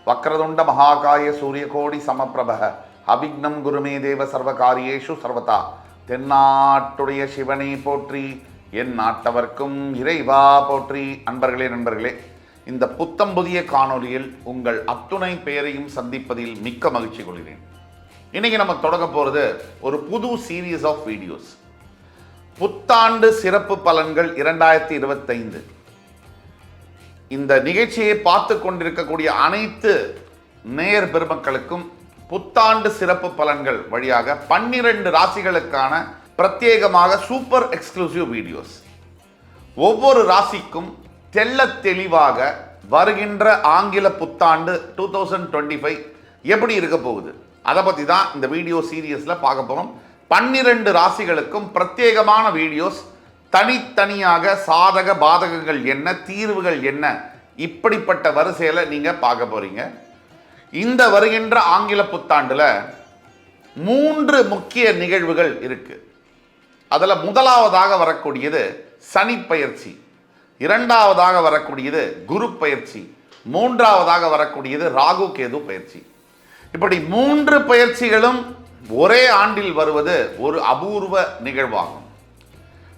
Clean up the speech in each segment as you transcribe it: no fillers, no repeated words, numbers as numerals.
வக்ரதுண்ட மகாகாய சூரியகோடி சமப்பிரப அபிக்னம் குருமே தேவ சர்வகாரியேஷு சர்வதா. தென்னாட்டுடைய சிவனை போற்றி, என் நாட்டவர்க்கும் இறைவா போற்றி. நண்பர்களே, இந்த புத்தம் புதிய காணொலியில் உங்கள் அத்துணை பெயரையும் சந்திப்பதில் மிக்க மகிழ்ச்சி கொள்கிறேன். இன்னைக்கு நம்ம தொடங்க போகிறது ஒரு புது சீரீஸ் ஆஃப் வீடியோஸ். புத்தாண்டு சிறப்பு பலன்கள் 2025. இந்த நிகழ்ச்சியை பார்த்து கொண்டிருக்கக்கூடிய அனைத்து நேயர் பெருமக்களுக்கும் புத்தாண்டு சிறப்பு பலன்கள் வழியாக 12 ராசிகளுக்கான பிரத்யேகமாக சூப்பர் எக்ஸ்க்ளூசிவ் வீடியோஸ். ஒவ்வொரு ராசிக்கும் தெள்ள தெளிவாக வருகின்ற ஆங்கில புத்தாண்டு 2025 எப்படி இருக்க போகுது, அதை பற்றி தான் இந்த வீடியோ சீரியஸில் பார்க்க போகிறோம். 12 ராசிகளுக்கும் பிரத்யேகமான வீடியோஸ், தனித்தனியாக சாதக பாதகங்கள் என்ன, தீர்வுகள் என்ன, இப்படிப்பட்ட வரிசையில் நீங்கள் பார்க்க போறீங்க. இந்த வருகின்ற ஆங்கில புத்தாண்டில் 3 முக்கிய நிகழ்வுகள் இருக்கு. அதில் முதலாவதாக வரக்கூடியது சனி பயிற்சி, இரண்டாவதாக வரக்கூடியது குரு பயிற்சி, மூன்றாவதாக வரக்கூடியது ராகு கேது பயிற்சி. இப்படி 3 பயிற்சிகளும் ஒரே ஆண்டில் வருவது ஒரு அபூர்வ நிகழ்வாகும்.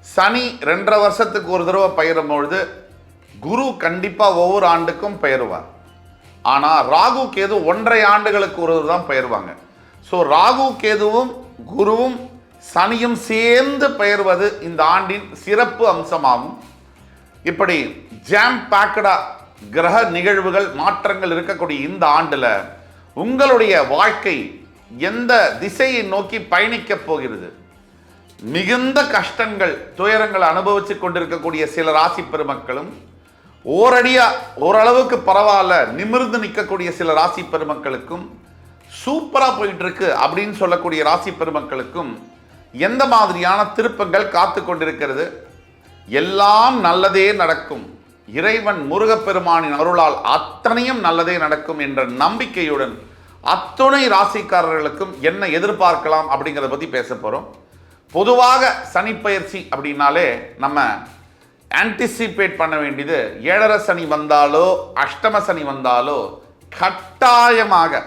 சனி 2.5 வருஷத்துக்கு ஒரு தடவை பயிரும் பொழுது குரு கண்டிப்பாக ஒவ்வொரு ஆண்டுக்கும் பெயருவார். ஆனால் ராகு கேது 1.5 ஆண்டுகளுக்கு ஒரு தான் பெயர்வாங்க. ஸோ ராகு கேதுவும் குருவும் சனியும் சேர்ந்து பெயர்வது இந்த ஆண்டின் சிறப்பு அம்சமாகும். இப்படி ஜாம் பேக்கடா கிரக நிகழ்வுகள் மாற்றங்கள் இருக்கக்கூடிய இந்த ஆண்டில் உங்களுடைய வாழ்க்கை எந்த திசையை நோக்கி பயணிக்கப் போகிறது, மிகுந்த கஷ்டங்கள் துயரங்கள் அனுபவிச்சு கொண்டிருக்கக்கூடிய சில ராசி பெருமக்களும், ஓரளவுக்கு பரவாயில்ல நிமிர்ந்து நிற்கக்கூடிய சில ராசி பெருமக்களுக்கும், சூப்பரா போயிட்டு இருக்கு அப்படின்னு சொல்லக்கூடிய ராசி பெருமக்களுக்கும் எந்த மாதிரியான திருப்பங்கள் காத்து கொண்டிருக்கிறது. எல்லாம் நல்லதே நடக்கும், இறைவன் முருகப்பெருமானின் அருளால் அத்தனையும் நல்லதே நடக்கும் என்ற நம்பிக்கையுடன் அத்துணை ராசிக்காரர்களுக்கும் என்ன எதிர்பார்க்கலாம் அப்படிங்கிறத பற்றி பேச போகிறோம். பொதுவாக சனி பயிற்சி அப்படின்னாலே நம்ம ஆன்டிசிபேட் பண்ண வேண்டியது 7.5 சனி வந்தாலோ அஷ்டம சனி வந்தாலோ கட்டாயமாக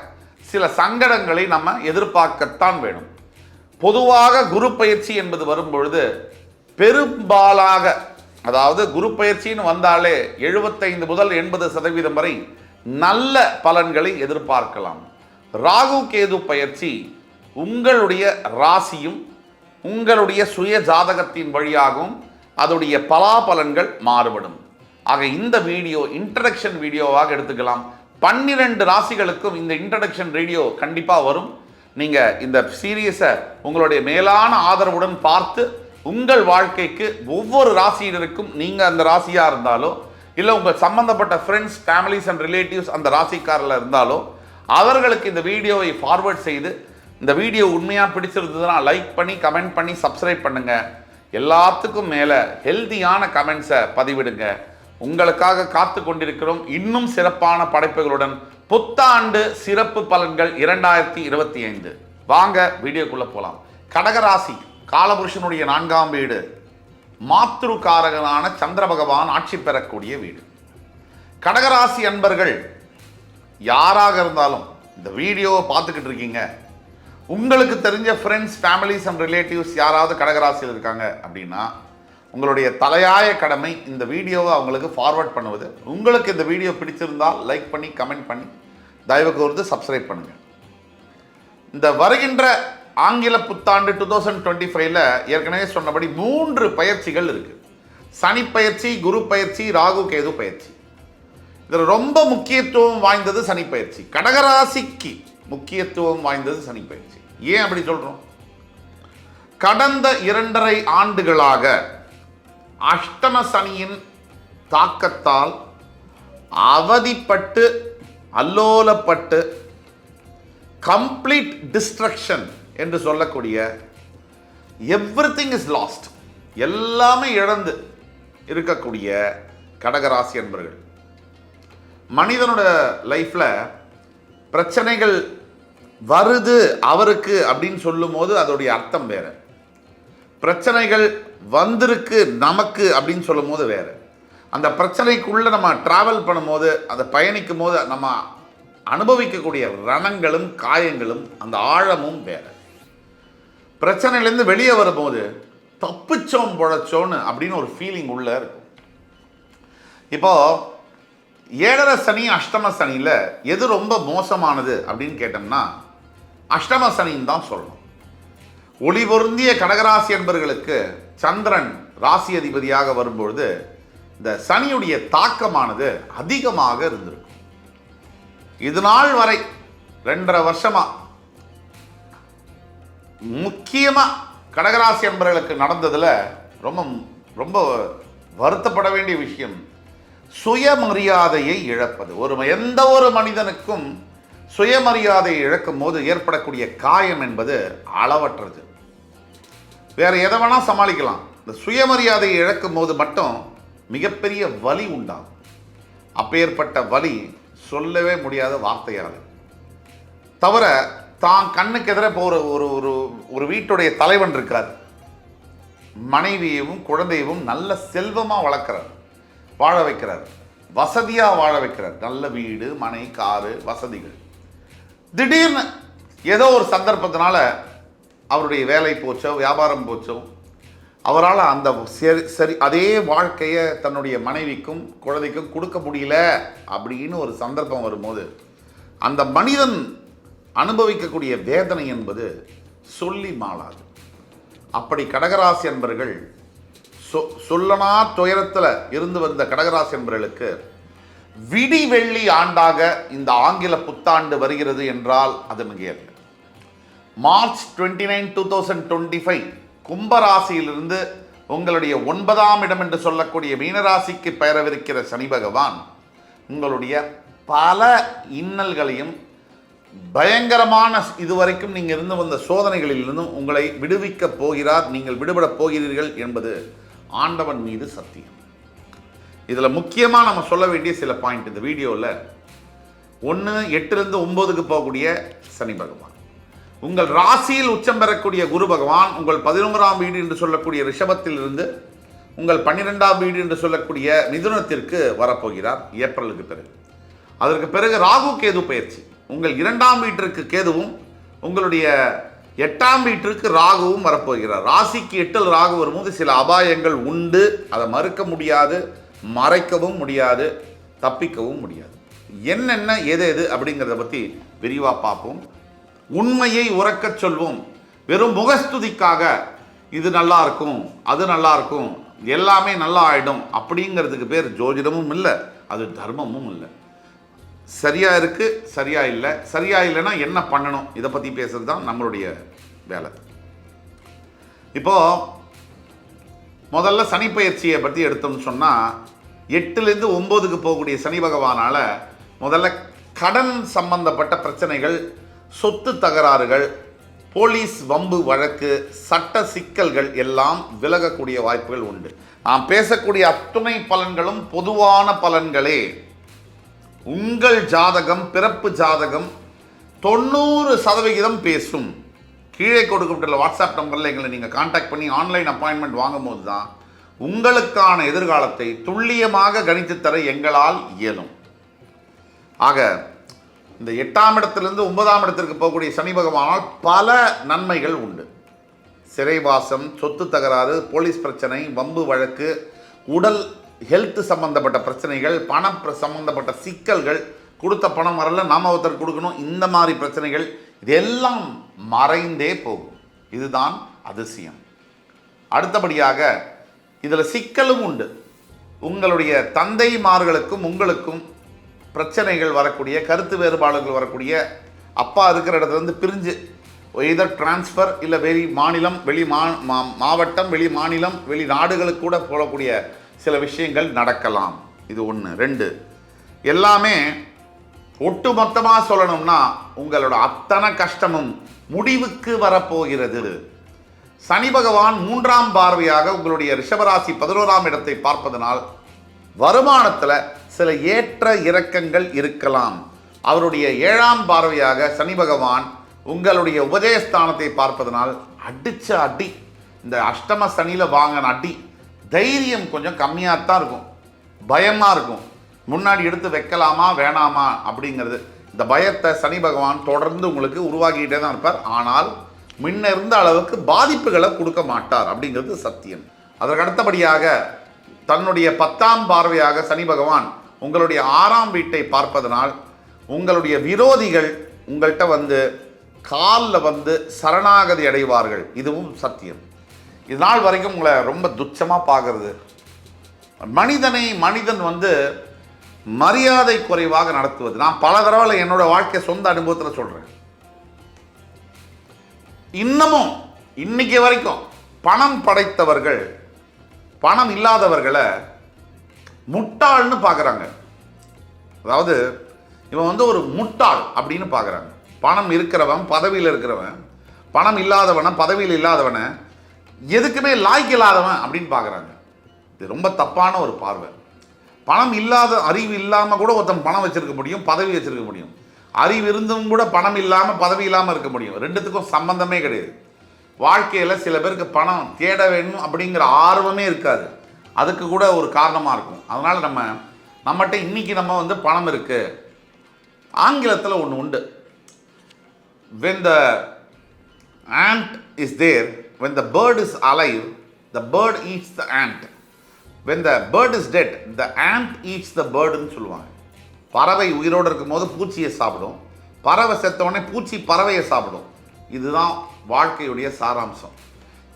சில சங்கடங்களை நம்ம எதிர்பார்க்கத்தான் வேணும். பொதுவாக குரு பயிற்சி என்பது வரும்பொழுது பெரும்பாலாக, அதாவது குரு பயிற்சின்னு வந்தாலே 75 முதல் 80% வரை நல்ல பலன்களை எதிர்பார்க்கலாம். ராகு கேது பயிற்சி உங்களுடைய ராசியும் உங்களுடைய சுய ஜாதகத்தின் வழியாகவும் அதோடைய பலாபலன்கள் மாறுபடும். ஆக இந்த வீடியோ இன்ட்ரடக்ஷன் வீடியோவாக எடுத்துக்கலாம். 12 ராசிகளுக்கும் இந்த இன்ட்ரடக்ஷன் வீடியோ கண்டிப்பாக வரும். நீங்கள் இந்த சீரியஸை உங்களுடைய மேலான ஆதரவுடன் பார்த்து உங்கள் வாழ்க்கைக்கு ஒவ்வொரு ராசியினருக்கும், நீங்கள் அந்த ராசியாக இருந்தாலோ இல்லை உங்கள் சம்பந்தப்பட்ட ஃப்ரெண்ட்ஸ், ஃபேமிலிஸ் அண்ட் ரிலேட்டிவ்ஸ் அந்த ராசிக்காரில் இருந்தாலோ அவர்களுக்கு இந்த வீடியோவை ஃபார்வர்ட் செய்து, இந்த வீடியோ உண்மையாக பிடிச்சிருந்ததுன்னா லைக் பண்ணி கமெண்ட் பண்ணி சப்ஸ்கிரைப் பண்ணுங்க. எல்லாத்துக்கும் மேலே ஹெல்தியான கமெண்ட்ஸை பதிவிடுங்க. உங்களுக்காக காத்து கொண்டிருக்கிறோம் இன்னும் சிறப்பான படைப்புகளுடன் புத்தாண்டு சிறப்பு பலன்கள் 2025. வாங்க வீடியோக்குள்ள போலாம். கடகராசி காலபுருஷனுடைய 4ஆம் வீடு, மாத்ருகாரகனான சந்திர பகவான் ஆட்சி பெறக்கூடிய வீடு. கடகராசி அன்பர்கள் யாராக இருந்தாலும் இந்த வீடியோவை பார்த்துக்கிட்டு இருக்கீங்க, உங்களுக்கு தெரிஞ்ச ஃப்ரெண்ட்ஸ், ஃபேமிலிஸ் அண்ட் ரிலேட்டிவ்ஸ் யாராவது கடகராசியில் இருக்காங்க அப்படின்னா உங்களுடைய தலையாய கடமை இந்த வீடியோவை அவங்களுக்கு ஃபார்வர்ட் பண்ணுவது. உங்களுக்கு இந்த வீடியோ பிடிச்சிருந்தால் லைக் பண்ணி கமெண்ட் பண்ணி தயவு கூர்ந்து சப்ஸ்கிரைப் பண்ணுங்க. இந்த வருகின்ற ஆங்கில புத்தாண்டு 2025 ஏற்கனவே சொன்னபடி 3 பயிற்சிகள் இருக்கு. சனி பயிற்சி, குரு பயிற்சி, ராகு கேது பயிற்சி. இதில் ரொம்ப முக்கியத்துவம் வாய்ந்தது சனி பயிற்சி. கடகராசிக்கு முக்கியத்துவம் வாய்ந்தது சனி பயிற்சி. ஏன் அப்படி சொல்றோம்? கடந்த 2.5 ஆண்டுகளாக அஷ்டம சனியின் தாக்கத்தால் அவதிப்பட்டு அல்லோலப்பட்டு கம்ப்ளீட் டிஸ்ட்ரக்ஷன் என்று சொல்லக்கூடிய எவ்ரிதிங் இஸ் லாஸ்ட், எல்லாமே இழந்து இருக்கக்கூடிய கடகராசி என்பர்கள், மனிதனோட லைஃப்ல பிரச்சனைகள் வருது அவருக்கு அப்படின்னு சொல்லும் போது அதோடைய அர்த்தம் வேற, பிரச்சனைகள் வந்திருக்கு நமக்கு அப்படின்னு சொல்லும் போது வேற. அந்த பிரச்சனைக்குள்ள நம்ம டிராவல் பண்ணும்போது, அதை பயணிக்கும் போது நம்ம அனுபவிக்கக்கூடிய ரணங்களும் காயங்களும் அந்த ஆழமும் வேற. பிரச்சனையிலேருந்து வெளியே வரும்போது தப்பிச்சோம் பொழைச்சோன்னு அப்படின்னு ஒரு ஃபீலிங் உள்ள இருக்கும். இப்போ 7.5 சனி அஷ்டம சனியில் எது ரொம்ப மோசமானது அப்படின்னு கேட்டோம்னா அஷ்டம சனின்னு தான் சொல்லணும். ஒளி பொருந்திய கடகராசி என்பவர்களுக்கு சந்திரன் ராசி அதிபதியாக வரும்பொழுது இந்த சனியுடைய தாக்கமானது அதிகமாக இருந்திருக்கும். இது நாள் வரை 2.5 வருஷமா முக்கியமா கடகராசி என்பவர்களுக்கு நடந்ததுல ரொம்ப ரொம்ப வருத்தப்பட வேண்டிய விஷயம் சுயமரியாதையை இழப்பது. எந்த ஒரு மனிதனுக்கும் சுயமரியாதையை இழக்கும் போது ஏற்படக்கூடிய காயம் என்பது அளவற்றது. வேற எதை வேணா சமாளிக்கலாம், இந்த சுயமரியாதையை இழக்கும் போது மட்டும் மிகப்பெரிய வலி உண்டாகும். அப்பேற்பட்ட வலி சொல்லவே முடியாத வார்த்தையால் தவிர தான் கண்ணுக்கு எதிர போகிற ஒரு வீட்டுடைய தலைவன் இருக்கார், மனைவியையும் குழந்தையவும் நல்ல செல்வமாக வளர்க்குறார், வாழ வைக்கிறார், வசதியாக வாழ வைக்கிறார், நல்ல வீடு மனை காரு வசதிகள். திடீர்னு ஏதோ ஒரு சந்தர்ப்பத்தினால அவருடைய வேலை போச்சோ வியாபாரம் போச்சோ அவரால் அந்த சரி அதே வாழ்க்கையை தன்னுடைய மனைவிக்கும் குழந்தைக்கும் கொடுக்க முடியல அப்படின்னு ஒரு சந்தர்ப்பம் வரும்போது அந்த மனிதன் அனுபவிக்கக்கூடிய வேதனை என்பது சொல்லி மாளாது. அப்படி கடகராசி என்பவர்கள் சொல்லனா துயரத்தில் இருந்து வந்த கடகராசி என்பவர்களுக்கு விடி வெள்ளி ஆண்டாக இந்த ஆங்கில புத்தாண்டு வருகிறது என்றால் அது மிகையல்ல. மார்ச் 29, 2025 கும்பராசியிலிருந்து உங்களுடைய 9ஆம் இடம் என்று சொல்லக்கூடிய மீனராசிக்கு பெயரவிருக்கிற சனி பகவான் உங்களுடைய பல இன்னல்களையும் பயங்கரமான இதுவரைக்கும் நீங்கள் இருந்து வந்த சோதனைகளிலிருந்தும் உங்களை விடுவிக்கப் போகிறார். நீங்கள் விடுபடப் போகிறீர்கள் என்பது ஆண்டவன் மீது சத்தியம். இதில் முக்கியமாக நம்ம சொல்ல வேண்டிய சில பாயிண்ட் இந்த வீடியோவில் 1, 8லிருந்து 9க்கு போகக்கூடிய சனி பகவான், உங்கள் ராசியில் உச்சம் பெறக்கூடிய குரு பகவான் உங்கள் 11ஆம் வீடு என்று சொல்லக்கூடிய ரிஷபத்தில் இருந்து உங்கள் 12ஆம் வீடு என்று சொல்லக்கூடிய மிதுனத்திற்கு வரப்போகிறார் ஏப்ரலுக்கு பிறகு. அதற்கு பிறகு ராகு கேது பயிற்சி, உங்கள் 2ஆம் வீட்டிற்கு கேதுவும் உங்களுடைய 8ஆம் வீட்டிற்கு ராகுவும் வரப்போகிறார். ராசிக்கு 8ல் ராகு வரும்போது சில அபாயங்கள் உண்டு, அதை மறுக்க முடியாது, மறைக்கவும் முடியாது, தப்பிக்கவும் முடியாது. என்னென்ன எது எது அப்படிங்கிறத பற்றி விரிவாக பார்ப்போம். உண்மையை உறக்கச் சொல்வோம். வெறும் முகஸ்துதிக்காக இது நல்லா இருக்கும் அது நல்லா இருக்கும் எல்லாமே நல்லா ஆயிடும் அப்படிங்கிறதுக்கு பேர் ஜோதிடமும் இல்லை, அது தர்மமும் இல்லை. சரியா இருக்கு சரியா இல்லை, சரியா இல்லைன்னா என்ன பண்ணணும் இதை பற்றி பேசுறது தான் நம்மளுடைய வேலை. இப்போ முதல்ல சனி பயிற்சியை பற்றி எடுத்தோம்னு சொன்னால் 8லிருந்து 9க்கு போகக்கூடிய சனி பகவானால் முதல்ல கடன் சம்பந்தப்பட்ட பிரச்சனைகள், சொத்து தகராறுகள், போலீஸ் வம்பு வழக்கு, சட்ட சிக்கல்கள் எல்லாம் விலகக்கூடிய வாய்ப்புகள் உண்டு. நாம் பேசக்கூடிய அத்துணை பலன்களும் பொதுவான பலன்களே. உங்கள் ஜாதகம் பிறப்பு ஜாதகம் 90% பேசும். கீழே கொடுக்கப்பட்டுள்ள வாட்ஸ்அப் நம்பரில் எங்களை நீங்கள் கான்டாக்ட் பண்ணி ஆன்லைன் அப்பாயின்மெண்ட் வாங்கும்போது தான் உங்களுக்கான எதிர்காலத்தை துல்லியமாக கணித்து தர எங்களால் இயலும். ஆக இந்த 8ஆம் இடத்திலிருந்து 9ஆம் இடத்திற்கு போகக்கூடிய சனி பகவானால் பல நன்மைகள் உண்டு. சிறைவாசம், சொத்து தகராறு, போலீஸ் பிரச்சனை, வம்பு வழக்கு, உடல் ஹெல்த் சம்பந்தப்பட்ட பிரச்சனைகள், பணம் சம்பந்தப்பட்ட சிக்கல்கள், கொடுத்த பணம் வரல நாம ஒருத்தர் கொடுக்கணும், இந்த மாதிரி பிரச்சனைகள் இதெல்லாம் மறைந்தே போகும். இதுதான் அதிசயம். அடுத்தபடியாக இதில் சிக்கலும் உண்டு. உங்களுடைய தந்தைமார்களுக்கும் உங்களுக்கும் பிரச்சனைகள் வரக்கூடிய, கருத்து வேறுபாடுகள் வரக்கூடிய, அப்பா இருக்கிற இடத்துலேருந்து பிரிஞ்சு எதர் டிரான்ஸ்ஃபர் இல்லை வெளி மாநிலம், வெளி மாவட்டம், வெளி மாநிலம், வெளி நாடுகளுக்கு கூட போகக்கூடிய சில விஷயங்கள் நடக்கலாம். இது 1. 2 எல்லாமே ஒட்டு மொத்தமாக சொல்லணும்னா உங்களோட அத்தனை கஷ்டமும் முடிவுக்கு வரப்போகிறது. சனி பகவான் 3ஆம் பார்வையாக உங்களுடைய ரிஷபராசி 11ஆம் இடத்தை பார்ப்பதனால் வருமானத்தில் சில ஏற்ற இறக்கங்கள் இருக்கலாம். அவருடைய 7ஆம் பார்வையாக சனி பகவான் உங்களுடைய உபஜயஸ்தானத்தை பார்ப்பதனால் அடிச்ச அடி, இந்த அஷ்டம சனியில் வாங்கின அடி தைரியம் கொஞ்சம் கம்மியாக தான் இருக்கும், பயமாக இருக்கும். முன்னாடி எடுத்து வைக்கலாமா வேணாமா அப்படிங்கிறது. இந்த பயத்தை சனி பகவான் தொடர்ந்து உங்களுக்கு உருவாக்கிட்டே தான் இருப்பார். ஆனால் முன்ன இருந்த அளவுக்கு பாதிப்புகளை கொடுக்க மாட்டார் அப்படிங்கிறது சத்தியம். அதற்கு அடுத்தபடியாக தன்னுடைய 10ஆம் பார்வையாக சனி பகவான் உங்களுடைய 6ஆம் வீட்டை பார்ப்பதனால் உங்களுடைய விரோதிகள் உங்கள்கிட்ட வந்து காலில் வந்து சரணாகதி அடைவார்கள். இதுவும் சத்தியம். இது நாள் வரைக்கும் உங்களை ரொம்ப துச்சமாக பார்க்கறது, மனிதன் வந்து மரியாதை குறைவாக நடத்துவது. நான் பல தடவை என்னோட வாழ்க்கை சொந்த அனுபவத்தில் சொல்கிறேன். இன்னமும் இன்னைக்கு வரைக்கும் பணம் படைத்தவர்கள் பணம் இல்லாதவர்களை முட்டாள்னு பார்க்குறாங்க. அதாவது இவன் வந்து ஒரு முட்டாள் அப்படின்னு பார்க்குறாங்க. பணம் இருக்கிறவன், பதவியில் இருக்கிறவன், பணம் இல்லாதவனை, பதவியில் இல்லாதவனை எதுக்குமே லாய்க்கு இல்லாதவன் அப்படின்னு பார்க்குறாங்க. இது ரொம்ப தப்பான ஒரு பார்வை. பணம் இல்லாத, அறிவு இல்லாமல் கூட ஒருத்தன் பணம் வச்சிருக்க முடியும், பதவி வச்சிருக்க முடியும். அறிவு இருந்தும் கூட பணம் இல்லாமல் பதவி இல்லாமல் இருக்க முடியும். ரெண்டுத்துக்கும் சம்பந்தமே கிடையாது. வாழ்க்கையில் சில பேருக்கு பணம் தேட வேணும் அப்படிங்கிற ஆர்வமே இருக்காது. அதுக்கு கூட ஒரு காரணமாக இருக்கும். அதனால் நம்மகிட்ட இன்னைக்கு நம்ம வந்து பணம் இருக்கு. ஆங்கிலத்தில் ஒன்று உண்டு, when the ant is there, when the bird is alive, the bird eats the ant. When the bird is dead, the ant eats the bird ன்னு சொல்லுவாங்க. பறவை உயிரோடு இருக்கும்போது பூச்சியை சாப்பிடும், பறவை செத்தவொடனே பூச்சி பறவையை சாப்பிடும். இதுதான் வாழ்க்கையுடைய சாராம்சம்.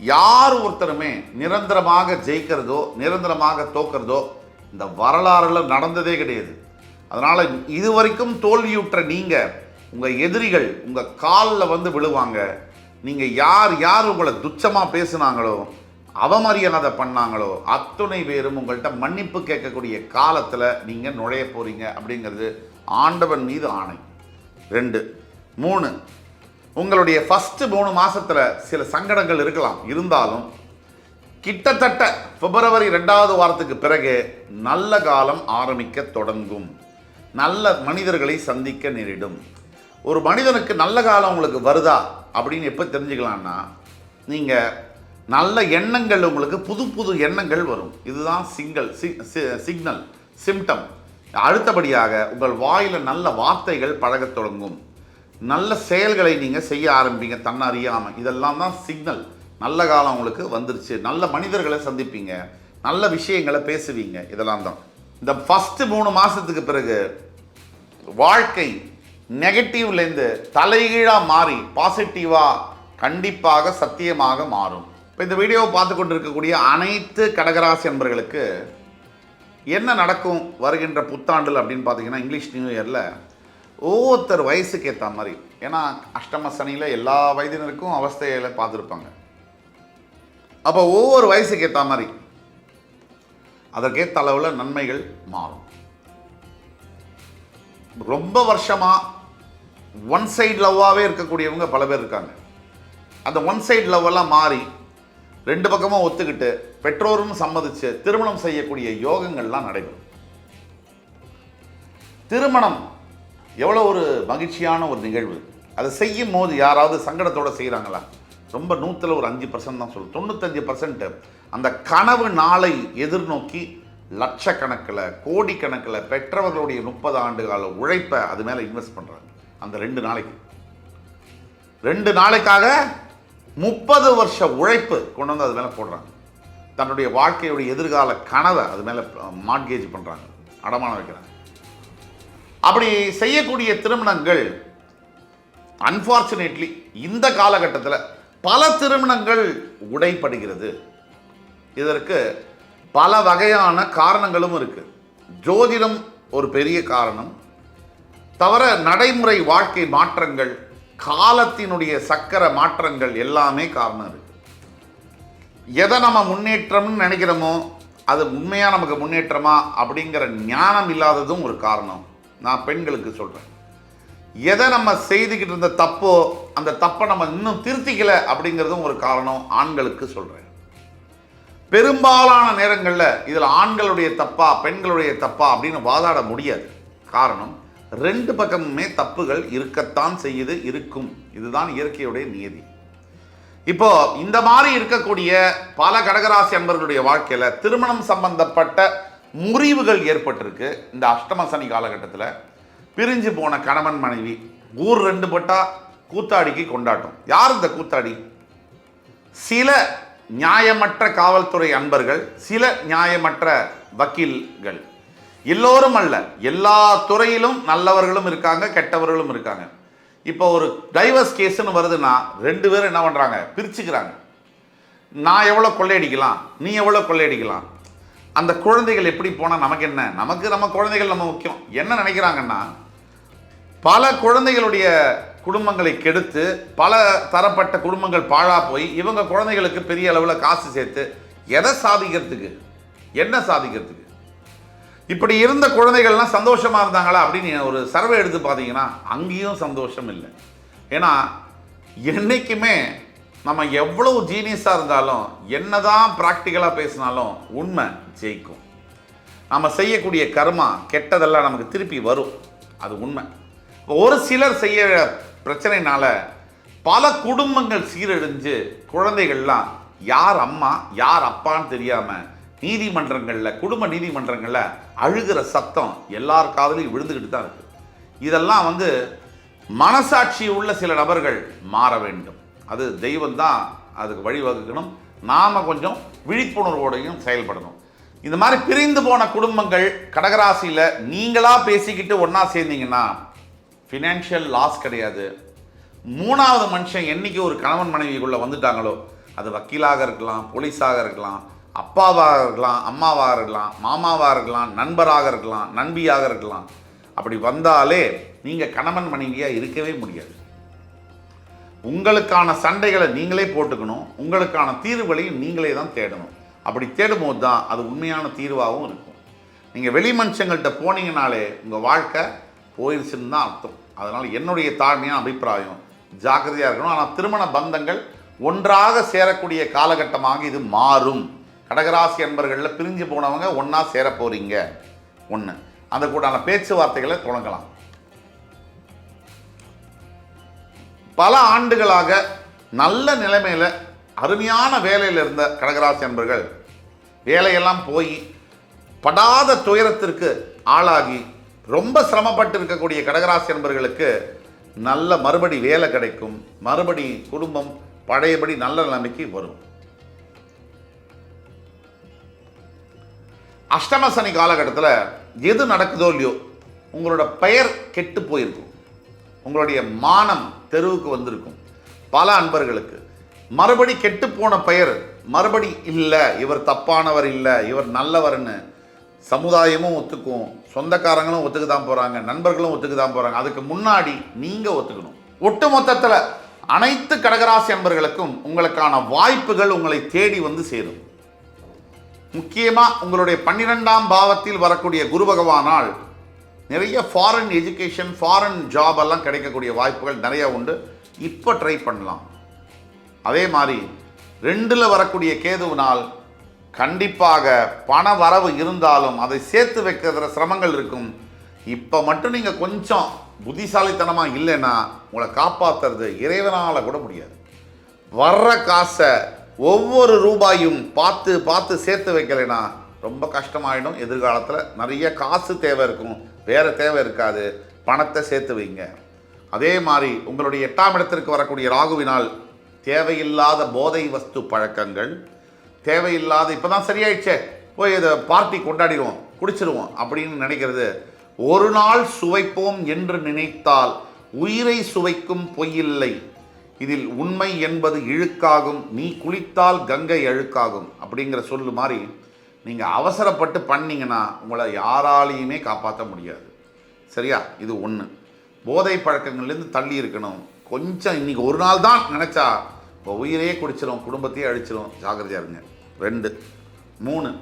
யார் ஒருத்தருமே நிரந்தரமாக ஜெயிக்கிறதோ நிரந்தரமாக தோக்கிறதோ இந்த வரலாறுல நடந்ததே கிடையாது. அதனால் இதுவரைக்கும் தோல்வியுற்ற நீங்கள், உங்கள் எதிரிகள் உங்கள் காலில் வந்து விழுவாங்க. நீங்கள் யார் உங்களை துச்சமாக பேசுனாங்களோ, அவமரியாதை பண்ணாங்களோ அத்துணை பேரும் உங்கள்கிட்ட மன்னிப்பு கேட்கக்கூடிய காலத்தில் நீங்கள் நுழைய போகிறீங்க அப்படிங்கிறது ஆண்டவன் மீது ஆணை. 2, 3 உங்களுடைய ஃபஸ்ட்டு 3 மாதத்தில் சில சங்கடங்கள் இருக்கலாம். இருந்தாலும் கிட்டத்தட்ட பிப்ரவரி 2வது வாரத்துக்கு பிறகு நல்ல காலம் ஆரம்பிக்க தொடங்கும். நல்ல மனிதர்களை சந்திக்க நேரிடும். ஒரு மனிதனுக்கு நல்ல காலம் உங்களுக்கு வருதா அப்படின்னு எப்போ தெரிஞ்சுக்கலான்னா, நீங்கள் நல்ல எண்ணங்கள், உங்களுக்கு புது எண்ணங்கள் வரும். இதுதான் சிக்னல், சிம்டம். அடுத்தபடியாக உங்கள் வாயில் நல்ல வார்த்தைகள் பழகத் தொடங்கும். நல்ல செயல்களை நீங்கள் செய்ய ஆரம்பிங்க தன்னறியாமல். இதெல்லாம் தான் சிக்னல். நல்ல காலம் உங்களுக்கு வந்துருச்சு. நல்ல மனிதர்களை சந்திப்பீங்க, நல்ல விஷயங்களை பேசுவீங்க. இதெல்லாம் தான். இந்த ஃபஸ்ட்டு 3 மாதத்துக்கு பிறகு வாழ்க்கை நெகட்டிவ்லேருந்து தலைகீழாக மாறி பாசிட்டிவாக கண்டிப்பாக சத்தியமாக மாறும். இப்போ இந்த வீடியோவை பார்த்து கொண்டு இருக்கக்கூடிய அனைத்து கடகராசி அன்பர்களுக்கு என்ன நடக்கும் வருகின்ற புத்தாண்டில் அப்படின்னு பார்த்தீங்கன்னா, இங்கிலீஷ் நியூ இயரில் ஒவ்வொருத்தர் வயசுக்கு ஏற்ற மாதிரி, ஏன்னா அஷ்டம சனியில் எல்லா வயதினருக்கும் அவஸ்தைகளை பார்த்துருப்பாங்க. அப்போ ஒவ்வொரு வயசுக்கு ஏற்ற மாதிரி அதற்கேற்ற அளவில் நன்மைகள் மாறும். ரொம்ப வருஷமாக ஒன் சைடு லவ்வாகவே இருக்கக்கூடியவங்க பல பேர் இருக்காங்க. அந்த ஒன் சைடு லவ்வெல்லாம் மாறி 2 பக்கமும் ஒத்துக்கிட்டு பெற்றோரும் சம்மதிச்சு திருமணம் செய்யக்கூடிய யோகங்கள்லாம் நடைபெறும். திருமணம் எவ்வளோ ஒரு மகிழ்ச்சியான ஒரு நிகழ்வு. அதை செய்யும் போது யாராவது சங்கடத்தோடு செய்கிறாங்களா? ரொம்ப 100ல் ஒரு 5% தான் சொல்லும். 95% அந்த கனவு நாளை எதிர்நோக்கி லட்சக்கணக்கில் கோடிக்கணக்கில் பெற்றவர்களுடைய 30 ஆண்டு கால உழைப்பை அது மேலே இன்வெஸ்ட் பண்ணுறாங்க. அந்த 2 நாளைக்கு 2 நாளைக்காக 30 வருஷ உழைப்பு கொண்டு வந்து அது மேலே போடுறாங்க. தன்னுடைய வாழ்க்கையுடைய எதிர்கால கனவை அது மேலே மார்ட்கேஜ் பண்ணுறாங்க, அடமானம் வைக்கிறாங்க. அப்படி செய்யக்கூடிய திருமணங்கள் அன்ஃபார்ச்சுனேட்லி இந்த காலகட்டத்தில் பல திருமணங்கள் உடைப்படுகிறது. இதற்கு பல வகையான காரணங்களும் இருக்குது. ஜோதிடம் ஒரு பெரிய காரணம், தவிர நடைமுறை வாழ்க்கை மாற்றங்கள், காலத்தினுடைய சக்கர மாற்றங்கள் எல்லாமே காரணம் இருக்கு. எதை நம்ம முன்னேற்றம்னு நினைக்கிறோமோ அது உண்மையாக நமக்கு முன்னேற்றமா அப்படிங்கிற ஞானம் இல்லாததும் ஒரு காரணம். நான் பெண்களுக்கு சொல்கிறேன், எதை நம்ம செய்துக்கிட்டு இருந்த தப்போ அந்த தப்பை நம்ம இன்னும் திருத்திக்கலை அப்படிங்கிறதும் ஒரு காரணம். ஆண்களுக்கு சொல்கிறேன், பெரும்பாலான நேரங்களில் இதில் ஆண்களுடைய தப்பா பெண்களுடைய தப்பா அப்படின்னு வாதாட முடியாது. காரணம், 2 பக்கமுமே தப்புகள் இருக்கத்தான் செய்யுது, இருக்கும். இதுதான் இயற்கையுடைய நியதி. இப்போ இந்த மாதிரி இருக்கக்கூடிய பல கடகராசி அன்பர்களுடைய வாழ்க்கையில் திருமணம் சம்பந்தப்பட்ட முறிவுகள் ஏற்பட்டிருக்கு. இந்த அஷ்டம சனி காலகட்டத்தில் பிரிஞ்சு போன கணவன் மனைவி, ஊர் ரெண்டு பட்டா கூத்தாடிக்கு கொண்டாட்டம். யார் இந்த கூத்தாடி? சில நியாயமற்ற காவல்துறை அன்பர்கள், சில நியாயமற்ற வக்கீல்கள், எல்லோரும் அல்ல, எல்லா துறையிலும் நல்லவர்களும் இருக்காங்க, கெட்டவர்களும் இருக்காங்க. இப்போ ஒரு டைவர்ஸ் கேஸ்ன்னு வருதுன்னா 2 பேரும் என்ன பண்ணுறாங்க, பிரிச்சுக்கிறாங்க. நான் எவ்வளோ கொள்ளையடிக்கலாம், நீ எவ்வளோ கொள்ளையடிக்கலாம். அந்த குழந்தைகள் எப்படி போனால் நமக்கு என்ன, நம்ம குழந்தைகள் நம்ம முக்கியம். என்ன நினைக்கிறாங்கன்னா, பல குழந்தைகளுடைய குடும்பங்களை கெடுத்து பல தரப்பட்ட குடும்பங்கள் பாழா போய் இவங்க குழந்தைகளுக்கு பெரிய அளவில் காசு சேர்த்து எதை சாதிக்கிறதுக்கு, என்ன சாதிக்கிறதுக்கு? இப்படி இருந்த குழந்தைகள்லாம் சந்தோஷமா இருந்தாங்களா அப்படின்னு ஒரு சர்வே எடுத்து பார்த்தீங்கன்னா அங்கேயும் சந்தோஷம் இல்லை. ஏன்னா என்னைக்குமே நம்ம எவ்வளவு ஜீனியஸாக இருந்தாலும், என்னதான் ப்ராக்டிக்கலாக பேசினாலும் உண்மை ஜெயிக்கும். நம்ம செய்யக்கூடிய கர்மா கெட்டதெல்லாம் நமக்கு திருப்பி வரும், அது உண்மை. ஒரு சிலர் செய்ய பிரச்சனைனால பல குடும்பங்கள் சீரழிஞ்சு குழந்தைகள்லாம் யார் அம்மா யார் அப்பான்னு தெரியாமல் நீதிமன்றங்களில், குடும்ப நீதிமன்றங்களில் அழுகிற சத்தம் எல்லார் காதலையும் விழுந்துக்கிட்டு தான் இருக்குது. இதெல்லாம் மனசாட்சி உள்ள சில நபர்கள் மாற வேண்டும். அது தெய்வம் தான் அதுக்கு வழிவகுக்கணும். நாம் கொஞ்சம் விழிப்புணர்வோடையும் செயல்படணும். இந்த மாதிரி பிரிந்து போன குடும்பங்கள் கடகராசியில் நீங்களாக பேசிக்கிட்டு ஒன்றா சேர்ந்தீங்கன்னா ஃபினான்ஷியல் லாஸ் கிடையாது. 3வது மனுஷன் என்னைக்கு ஒரு கணவன் மனைவிக்குள்ளே வந்துட்டாங்களோ, அது வக்கீலாக இருக்கலாம், போலீஸாக இருக்கலாம், அப்பாவாக இருக்கலாம், அம்மாவாக இருக்கலாம், மாமாவாக இருக்கலாம், நண்பராக இருக்கலாம், நண்பியாக இருக்கலாம், அப்படி வந்தாலே நீங்கள் கணவன் மனைவியாக இருக்கவே முடியாது. உங்களுக்கான சண்டைகளை நீங்களே போட்டுக்கணும், உங்களுக்கான தீர்வுகளையும் நீங்களே தான் தேடணும். அப்படி தேடும்போது தான் அது உண்மையான தீர்வாகவும் இருக்கும். நீங்கள் வெளி மனுஷங்கள்கிட்ட போனீங்கனாலே உங்கள் வாழ்க்கை போயிடுச்சுன்னு தான் அர்த்தம். அதனால் என்னுடைய தாழ்மையான அபிப்பிராயம், ஜாக்கிரதையாக இருக்கணும். ஆனால் திருமண பந்தங்கள் ஒன்றாக சேரக்கூடிய காலகட்டமாக இது மாறும். கடகராசி அன்பர்களில் பிரிஞ்சு போனவங்க ஒன்றா சேர போகிறீங்க. ஒன்று, அந்த கூடான பேச்சுவார்த்தைகளை தொடங்கலாம். பல ஆண்டுகளாக நல்ல நிலைமையில் அருமையான வேலையில் இருந்த கடகராசி அன்பர்கள் வேலையெல்லாம் போய் படாத துயரத்திற்கு ஆளாகி ரொம்ப சிரமப்பட்டு இருக்கக்கூடிய கடகராசி அன்பர்களுக்கு நல்ல மறுபடி வேலை கிடைக்கும், மறுபடி குடும்பம் பழையபடி நல்ல நிலைமைக்கு வரும். அஷ்டம சனி காலகட்டத்தில் எது நடக்குதோ இல்லையோ உங்களோட பெயர் கெட்டு போயிருக்கும், உங்களுடைய மானம் தெருவுக்கு வந்திருக்கும். பல அன்பர்களுக்கு மறுபடி கெட்டு போன பெயர் மறுபடி இல்லை, இவர் தப்பானவர் இல்லை, இவர் நல்லவர்னு சமுதாயமும் ஒத்துக்கும், சொந்தக்காரங்களும் ஒத்துக்கு தான் போகிறாங்க, நண்பர்களும் ஒத்துக்கு தான் போகிறாங்க. அதுக்கு முன்னாடி நீங்கள் ஒத்துக்கணும். ஒட்டு மொத்தத்தில் அனைத்து கடகராசி அன்பர்களுக்கும் உங்களுக்கான வாய்ப்புகள் உங்களை தேடி வந்து சேரும். முக்கியமாக உங்களுடைய 12ஆம் பாவத்தில் வரக்கூடிய குரு பகவானால் நிறைய ஃபாரின் எஜுகேஷன், ஃபாரின் ஜாப் எல்லாம் கிடைக்கக்கூடிய வாய்ப்புகள் நிறைய உண்டு. இப்போ ட்ரை பண்ணலாம். அதே மாதிரி 2ல் வரக்கூடிய கேதுவினால் கண்டிப்பாக பண வரவு இருந்தாலும் அதை சேர்த்து வைக்கிற சிரமங்கள் இருக்கும். இப்போ மட்டும் நீங்கள் கொஞ்சம் புத்திசாலித்தனமாக இல்லைன்னா உங்களை காப்பாற்றுறது இறைவனால் கூட முடியாது. வர்ற காசை ஒவ்வொரு ரூபாயும் பார்த்து பார்த்து சேர்த்து வைக்கலைன்னா ரொம்ப கஷ்டமாயிடும். எதிர்காலத்தில் நிறைய காசு தேவை இருக்கும், வேறு தேவை இருக்காது. பணத்தை சேர்த்து வைங்க. அதே மாதிரி உங்களுடைய 8ஆம் இடத்திற்கு வரக்கூடிய ராகுவினால் தேவையில்லாத போதை வஸ்து பழக்கங்கள், தேவையில்லாத இப்போ தான் சரியாயிடுச்சே போய் இதை பார்ட்டி கொண்டாடிடுவோம், குடிச்சிடுவோம் அப்படின்னு நினைக்கிறது. ஒரு நாள் சுவைப்போம் என்று நினைத்தால் உயிரை சுவைக்கும் பொய்யில்லை, இதில் உண்மை என்பது இழுக்காகும், நீ குளித்தால் கங்கை அழுக்காகும் அப்படிங்கிற சொல்லு மாதிரி நீங்கள் அவசரப்பட்டு பண்ணீங்கன்னா உங்களை யாராலையுமே காப்பாற்ற முடியாது. சரியா? இது ஒன்று. போதை பழக்கங்கள்லேருந்து தள்ளி இருக்கணும். கொஞ்சம் இன்றைக்கி ஒரு நாள் தான் நினச்சா இப்போ உயிரையே குடிச்சிடும், குடும்பத்தையே அழிச்சிடும். ஜாக்கிரதையாக இருங்க. 2, 3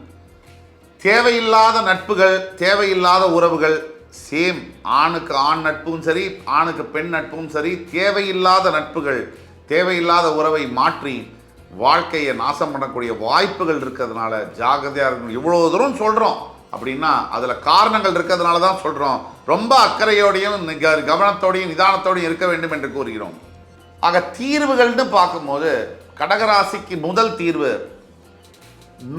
தேவையில்லாத நட்புகள், தேவையில்லாத உறவுகள். சேம், ஆணுக்கு ஆண் நட்பும் சரி, ஆணுக்கு பெண் நட்பும் சரி, தேவையில்லாத நட்புகள், தேவையில்லாத உறவை மாற்றி வாழ்க்கையை நாசம் பண்ணக்கூடிய வாய்ப்புகள் இருக்கிறதுனால ஜாகிரதையாக இருக்கணும். இவ்வளோ தூரம் சொல்கிறோம் அப்படின்னா அதில் காரணங்கள் இருக்கிறதுனால தான் சொல்கிறோம். ரொம்ப அக்கறையோடையும் கவனத்தோடையும் நிதானத்தோடையும் இருக்க வேண்டும் என்று கூறுகிறோம். ஆக தீர்வுகள்னு பார்க்கும்போது கடகராசிக்கு முதல் தீர்வு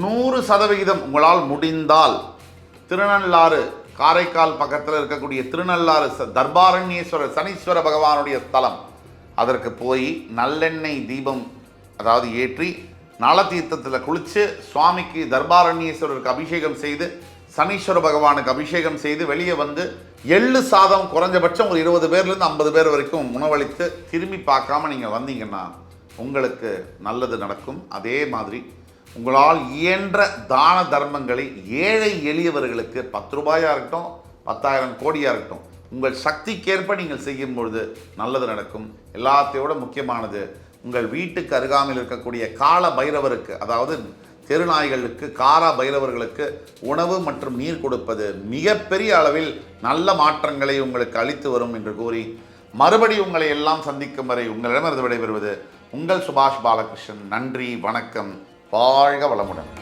100% உங்களால் முடிந்தால் திருநள்ளாறு காரைக்கால் பக்கத்தில் இருக்கக்கூடிய திருநள்ளாறு தர்பாரண்யேஸ்வரர் சனீஸ்வர பகவானுடைய ஸ்தலம். அதற்கு போய் நல்லெண்ணெய் தீபம் அதாவது ஏற்றி நல தீர்த்தத்தில் குளித்து சுவாமிக்கு தர்பாரண்யேஸ்வரருக்கு அபிஷேகம் செய்து சனீஸ்வர பகவானுக்கு அபிஷேகம் செய்து வெளியே வந்து எள்ளு சாதம் குறைஞ்சபட்சம் ஒரு 20 பேர்லேருந்து 50 பேர் வரைக்கும் உணவளித்து திரும்பி பார்க்காம நீங்கள் வந்தீங்கன்னா உங்களுக்கு நல்லது நடக்கும். அதே மாதிரி உங்களால் இயன்ற தான தர்மங்களை ஏழை எளியவர்களுக்கு 10 ரூபாயாக இருக்கட்டும் 10,000 கோடியாக இருக்கட்டும் உங்கள் சக்திக்கேற்ப நீங்கள் செய்யும் பொழுது நல்லது நடக்கும். எல்லாத்தையோட முக்கியமானது உங்கள் வீட்டுக்கு அருகாமையில் இருக்கக்கூடிய கால பைரவருக்கு அதாவது தெருநாய்களுக்கு காரா பைரவர்களுக்கு உணவு மற்றும் நீர் கொடுப்பது மிகப்பெரிய அளவில் நல்ல மாற்றங்களை உங்களுக்கு அளித்து வரும் என்று கூறி மறுபடி உங்களை எல்லாம் சந்திக்கும் வரை உங்களிடமிருந்து விடைபெறுவது உங்கள் சுபாஷ் பாலகிருஷ்ணன். நன்றி, வணக்கம், வாழ்க வளமுடன்.